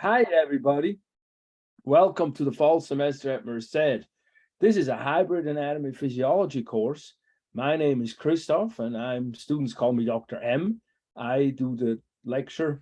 Hi, everybody. Welcome to the fall semester at Merced. This is a hybrid anatomy physiology course. My name is Christoph, and students call me Dr. M. I do the lecture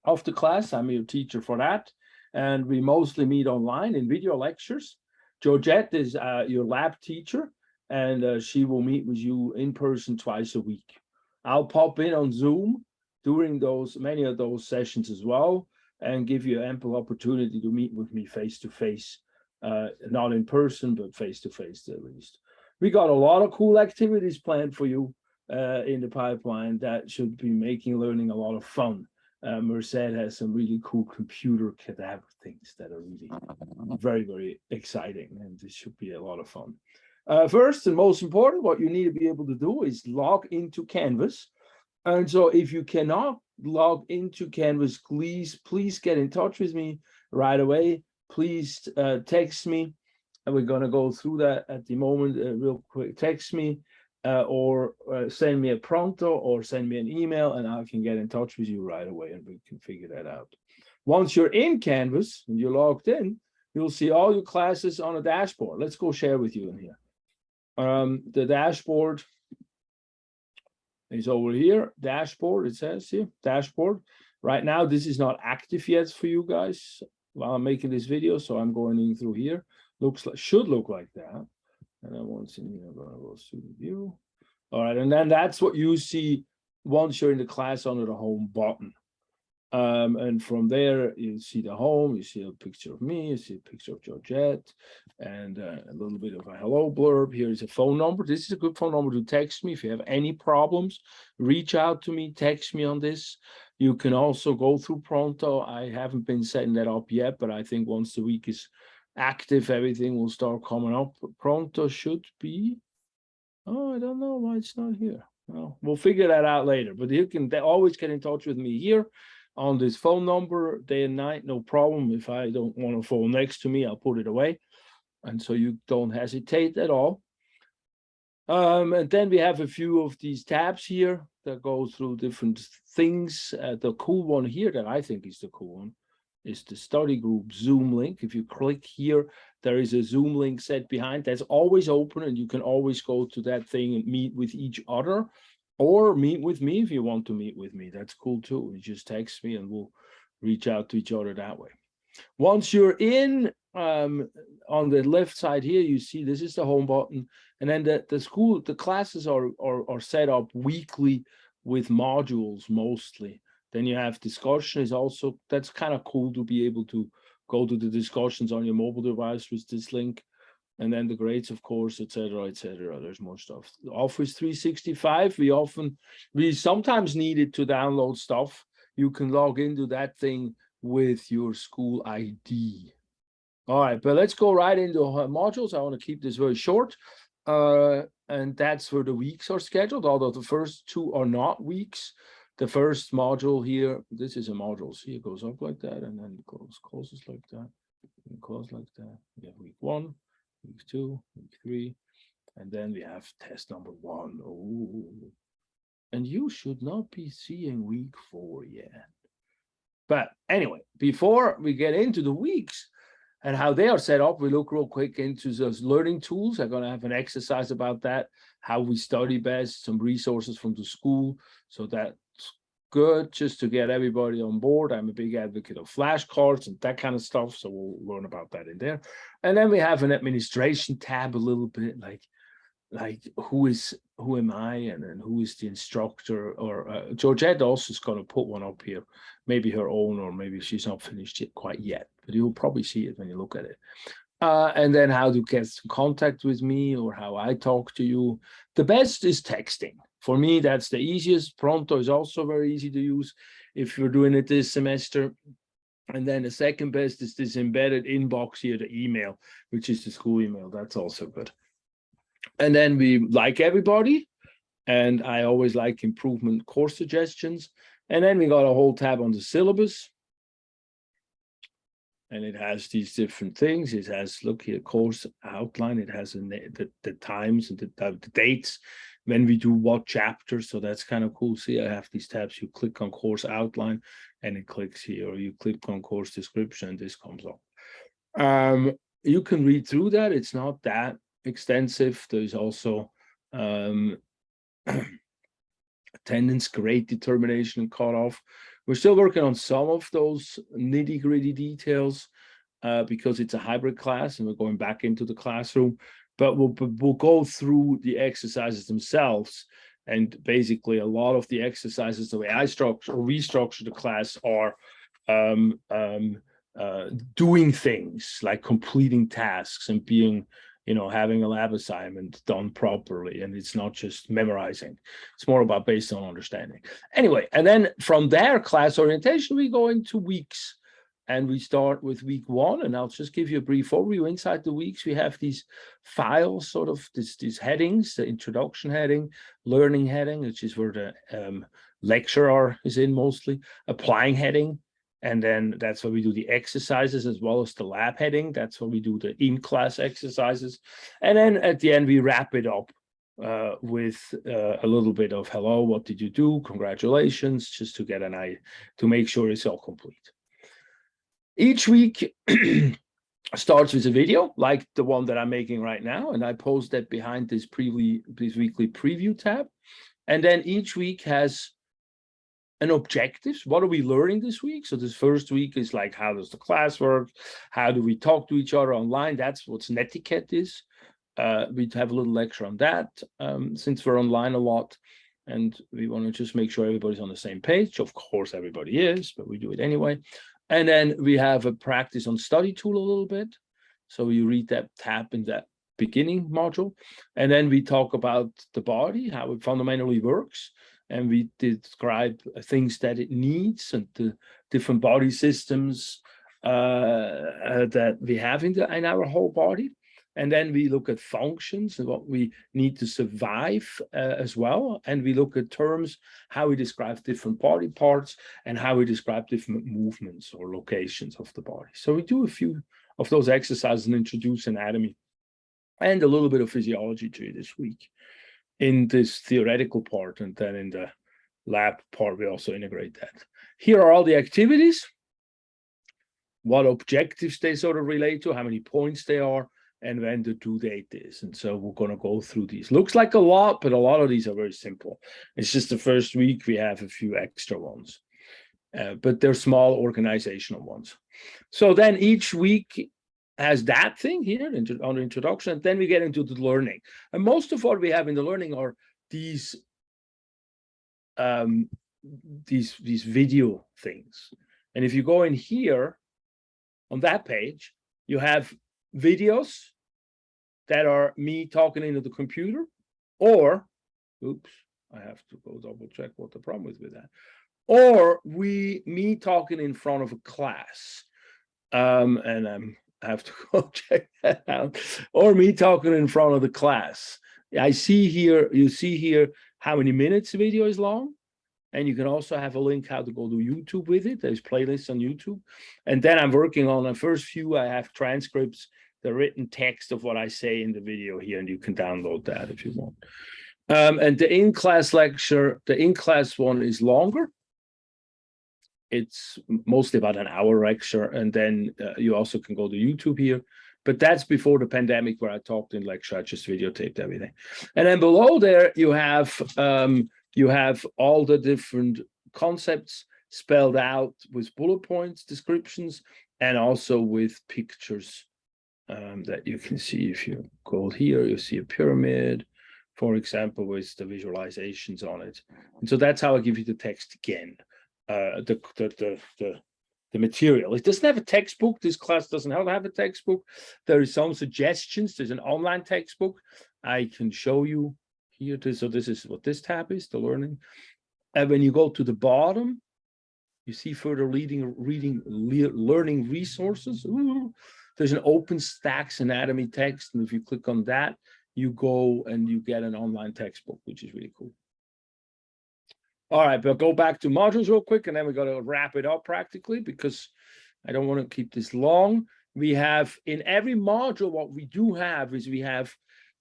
of the class. I'm your teacher for that. And we mostly meet online in video lectures. Georgette is your lab teacher, and she will meet with you in person twice a week. I'll pop in on Zoom during many of those sessions as well, and give you ample opportunity to meet with me face to face, not in person, but face to face at least. We got a lot of cool activities planned for you in the pipeline that should be making learning a lot of fun. Merced has some really cool computer cadaver things that are really very, very exciting, and this should be a lot of fun. First and most important, what you need to be able to do is log into Canvas. And so if you cannot log into Canvas, please get in touch with me right away. Please text me, and we're going to go through that at the moment real quick. Text me or send me a pronto or send me an email, and I can get in touch with you right away, and we can figure that out. Once you're in Canvas and you're logged in, you'll see all your classes on a dashboard. Let's go share with you in here. The dashboard is over here. Dashboard, it says here, dashboard. Right now, this is not active yet for you guys while I'm making this video, so I'm going in through here. Should look like that. And then once in here, I'm going to go student view. All right, and then that's what you see once you're in the class under the home button. And from there, you see the home, you see a picture of me, you see a picture of Georgette, and a little bit of a hello blurb. Here is a phone number. This is a good phone number to text me. If you have any problems, reach out to me, text me on this. You can also go through Pronto. I haven't been setting that up yet, but I think once the week is active, everything will start coming up. Pronto should be, oh, I don't know why it's not here. Well, we'll figure that out later, but you can always get in touch with me here on this phone number day and night, no problem. If I don't want a phone next to me, I'll put it away. And so you don't hesitate at all. And then we have a few of these tabs here that go through different things. The cool one here that I think is the cool one is the study group Zoom link. If you click here, there is a Zoom link set behind. That's always open, and you can always go to that thing and meet with each other. Or meet with me if you want to meet with me. That's cool too. You just text me and we'll reach out to each other that way. Once you're in, on the left side here, you see this is the home button. And then the classes are set up weekly with modules mostly. Then you have discussion is also, that's kind of cool to be able to go to the discussions on your mobile device with this link. And then the grades, of course, etc., etc. There's more stuff. Office 365, we sometimes need it to download stuff. You can log into that thing with your school ID. All right, but let's go right into modules. I want to keep this very short. And that's where the weeks are scheduled, although the first two are not weeks. The first module here, this is a module. See, it goes up like that, and then it closes like that, and close like that. We have week 1. Week 2, week 3, and then we have test number 1. Oh, and you should not be seeing week 4 yet. But anyway, before we get into the weeks and how they are set up, we look real quick into those learning tools. I'm going to have an exercise about that, how we study best, some resources from the school. So that's good just to get everybody on board. I'm a big advocate of flashcards and that kind of stuff, so we'll learn about that in there. And then we have an administration tab, a little bit like who am I, and then who is the instructor, or Georgette also is going to put one up here, maybe her own, or maybe she's not finished it quite yet, but you'll probably see it when you look at it. And then how to get in contact with me or how I talk to you. The best is texting. For me, that's the easiest. Pronto is also very easy to use if you're doing it this semester. And then the second best is this embedded inbox here, the email, which is the school email. That's also good. And then we like everybody. And I always like improvement course suggestions. And then we got a whole tab on the syllabus. And it has these different things. It has, look here, course outline. It has the times and the dates when we do what chapter. So that's kind of cool. See, I have these tabs. You click on course outline. and it clicks here, or you click on course description and this comes up. You can read through that. It's not that extensive. There's also attendance, grade determination, and cutoff. We're still working on some of those nitty-gritty details because it's a hybrid class and we're going back into the classroom. But we'll go through the exercises themselves. And basically, a lot of the exercises, the way I structure or restructure the class, are doing things like completing tasks and being, having a lab assignment done properly. And it's not just memorizing. It's more about based on understanding. Anyway, and then from there, class orientation, we go into weeks. And we start with week 1, and I'll just give you a brief overview. Inside the weeks, we have these files, sort of these headings: the introduction heading, learning heading, which is where the lecture is in mostly, applying heading, and then that's where we do the exercises as well as the lab heading. That's where we do the in-class exercises, and then at the end we wrap it up with a little bit of hello, what did you do, congratulations, just to get an eye to make sure it's all complete. Each week starts with a video like the one that I'm making right now, and I post that behind this weekly preview tab. And then each week has an objective. What are we learning this week? So this first week is like, how does the class work? How do we talk to each other online? That's what netiquette is. We have a little lecture on that since we're online a lot. And we want to just make sure everybody's on the same page. Of course, everybody is, but we do it anyway. And then we have a practice on study tool a little bit. So you read that tab in that beginning module. And then we talk about the body, how it fundamentally works. And we describe things that it needs and the different body systems that we have in our whole body. And then we look at functions and what we need to survive as well. And we look at terms, how we describe different body parts and how we describe different movements or locations of the body. So we do a few of those exercises and introduce anatomy and a little bit of physiology to you this week in this theoretical part. And then in the lab part, we also integrate that. Here are all the activities, what objectives they sort of relate to, how many points they are, and when the due date is. And so we're going to go through these. Looks like a lot, but a lot of these are very simple. It's just the first week we have a few extra ones, but they're small organizational ones. So then each week has that thing here on the introduction, and then we get into the learning. And most of what we have in the learning are these video things. And if you go in here on that page, you have videos that are me talking into the computer, or, oops, I have to go double check what the problem is with that, or me talking in front of a class, and I have to go check that out, or me talking in front of the class. I see here, you see here how many minutes the video is long, and you can also have a link how to go to YouTube with it. There's playlists on YouTube. And then I'm working on the first few, I have transcripts, the written text of what I say in the video here, and you can download that if you want. And the in-class lecture, the in-class one is longer. It's mostly about an hour lecture, and then you also can go to YouTube here. But that's before the pandemic where I talked in lecture, I just videotaped everything. And then below there, you have all the different concepts spelled out with bullet points, descriptions, and also with pictures that you can see. If you go here, you see a pyramid, for example, with the visualizations on it. And so that's how I give you the text again, the material. It doesn't have a textbook. This class doesn't have a textbook. There is some suggestions. There's an online textbook. I can show you here. So this is what this tab is, the learning. And when you go to the bottom, you see further learning resources. Ooh, there's an OpenStax anatomy text. And if you click on that, you go and you get an online textbook, which is really cool. All right, but go back to modules real quick, and then we got to wrap it up practically because I don't want to keep this long. We have in every module, what we do have is we have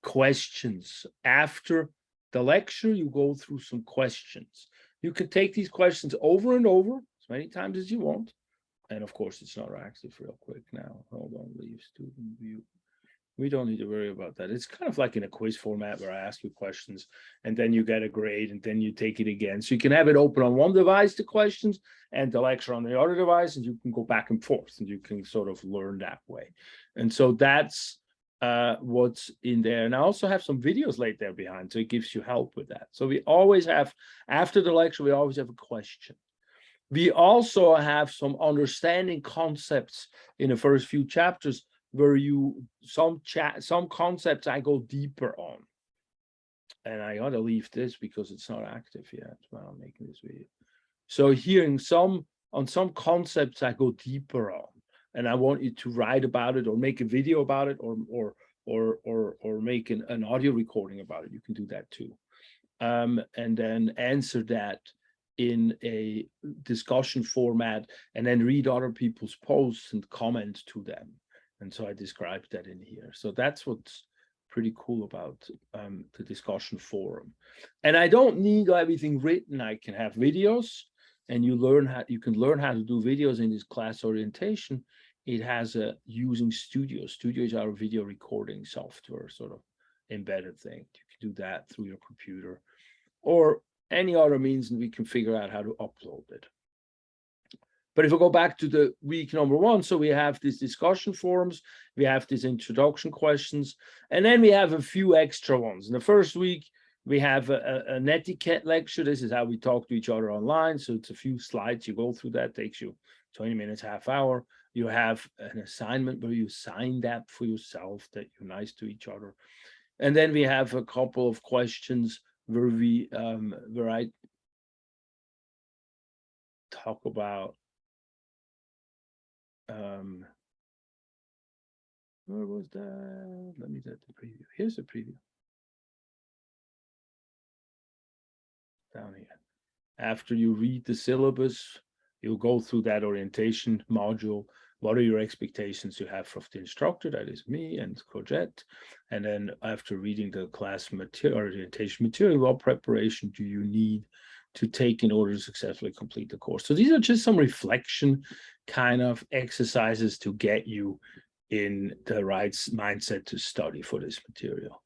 questions. After the lecture, you go through some questions. You can take these questions over and over. many times as you want. And of course, it's not active real quick now. Hold on, leave student view. We don't need to worry about that. It's kind of like in a quiz format where I ask you questions and then you get a grade and then you take it again. So you can have it open on one device, the questions, and the lecture on the other device, and you can go back and forth and you can sort of learn that way. And so that's what's in there. And I also have some videos laid there behind, so it gives you help with that. So we always have, after the lecture, we always have a question. We also have some understanding concepts in the first few chapters where some concepts I go deeper on. And I gotta leave this because it's not active yet while I'm making this video. So here on some concepts I go deeper on, and I want you to write about it or make a video about it or make an audio recording about it. You can do that too. And then answer that in a discussion format and then read other people's posts and comment to them. And so I described that in here. So that's what's pretty cool about the discussion forum. And I don't need everything written. I can have videos, and you can learn how to do videos in this class orientation. It has a using Studio. Studio is our video recording software, sort of embedded thing. You can do that through your computer or any other means, and we can figure out how to upload it. But if we go back to the week number 1, so we have these discussion forums, we have these introduction questions, and then we have a few extra ones. In the first week, we have an etiquette lecture. This is how we talk to each other online. So it's a few slides. You go through that, takes you 20 minutes, half hour. You have an assignment where you sign that for yourself, that you're nice to each other. And then we have a couple of questions where I talk about where was that? Let me get the preview. Here's the preview. Down here. After you read the syllabus, you'll go through that orientation module. What are your expectations you have from the instructor? That is me and Courgette. And then after reading the class material, orientation material, what preparation do you need to take in order to successfully complete the course? So these are just some reflection kind of exercises to get you in the right mindset to study for this material.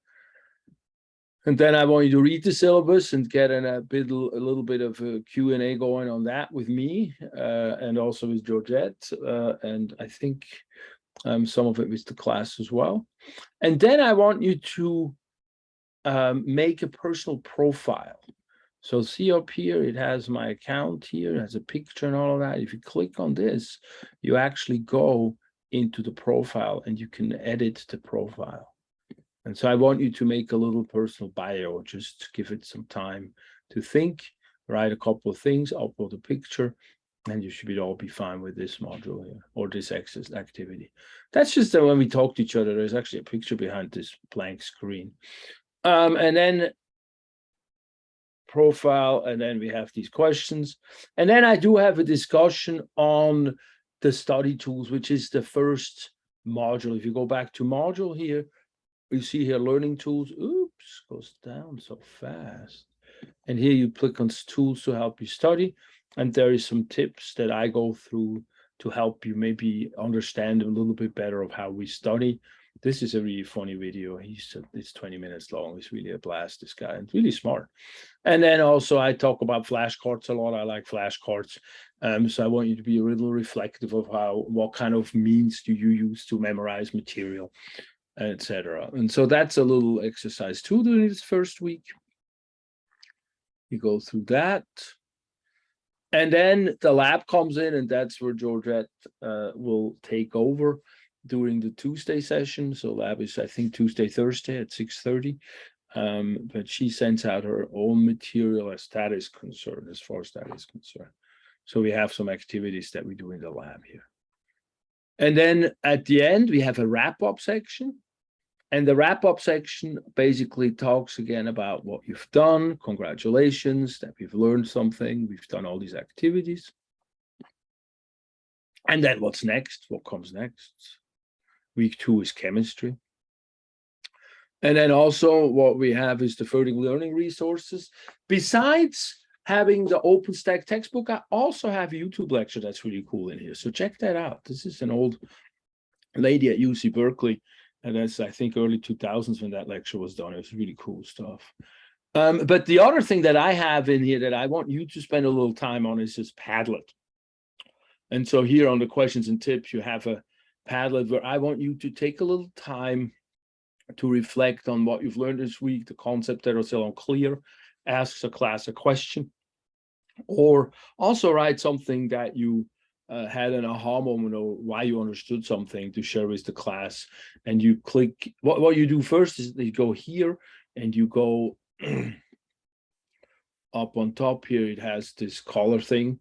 And then I want you to read the syllabus and get a little bit of a Q&A going on that with me and also with Georgette. And I think some of it with the class as well. And then I want you to make a personal profile. So see up here, it has my account here, it has a picture and all of that. If you click on this, you actually go into the profile and you can edit the profile. And so I want you to make a little personal bio, just give it some time to think, write a couple of things, upload a picture, and you should all be fine with this module here or this exercise activity. That's just that when we talk to each other, there's actually a picture behind this blank screen. And then profile, and then we have these questions. And then I do have a discussion on the study tools, which is the first module. If you go back to module here, you see here learning tools. Oops, goes down so fast. And here you click on tools to help you study. And there is some tips that I go through to help you maybe understand a little bit better of how we study. This is a really funny video. It's 20 minutes long. It's really a blast, this guy, and really smart. And then also I talk about flashcards a lot. I like flashcards. So I want you to be a little reflective of what kind of means do you use to memorize material, etc. And so that's a little exercise too during this first week. You go through that. And then the lab comes in, and that's where Georgette will take over during the Tuesday session. So lab is, I think, Tuesday, Thursday at 6:30. But she sends out her own material as that is concerned, as far as that is concerned. So we have some activities that we do in the lab here. And then at the end, we have a wrap-up section. And the wrap-up section basically talks again about what you've done. Congratulations that we've learned something. We've done all these activities. And then what's next? What comes next? Week 2 is chemistry. And then also what we have is the further learning resources. Besides having the OpenStack textbook, I also have a YouTube lecture that's really cool in here. So check that out. This is an old lady at UC Berkeley, and that's, I think, early 2000s when that lecture was done. It was really cool stuff. But the other thing that I have in here that I want you to spend a little time on is this Padlet. And so here on the questions and tips, you have a Padlet where I want you to take a little time to reflect on what you've learned this week, the concept that are still unclear, ask the class a question, or also write something that you had an aha moment or why you understood something to share with the class. And you click, what you do first is you go here and you go up on top here, it has this color thing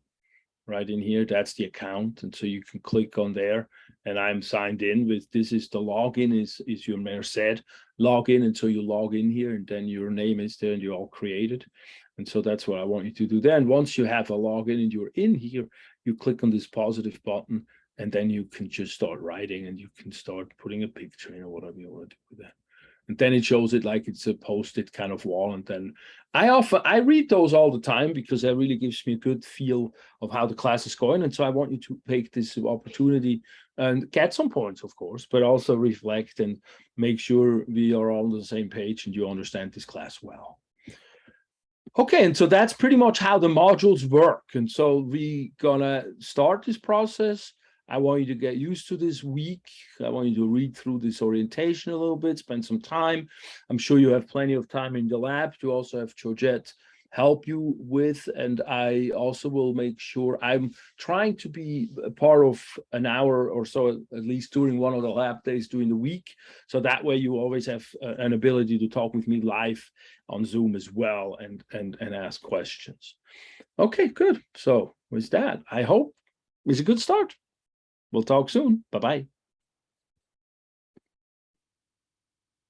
right in here. That's the account. And so you can click on there, and I'm signed in with, this is the login, is your Merced login. And so you log in here, and then your name is there and you're all created. And so that's what I want you to do. Then once you have a login and you're in here, you click on this positive button, and then you can just start writing, and you can start putting a picture in or whatever you want to do with that. And then it shows it like it's a post-it kind of wall. And then I read those all the time because that really gives me a good feel of how the class is going. And so I want you to take this opportunity and get some points, of course, but also reflect and make sure we are all on the same page and you understand this class well. Okay, and so that's pretty much how the modules work. And so we're gonna start this process. I want you to get used to this week. I want you to read through this orientation a little bit, spend some time. I'm sure you have plenty of time in the lab. You also have Georgette help you with, and I also will make sure I'm trying to be a part of an hour or so, at least during one of the lab days during the week. So that way you always have an ability to talk with me live on Zoom as well and ask questions. Okay, good. So with that, I hope it's a good start. We'll talk soon. Bye-bye.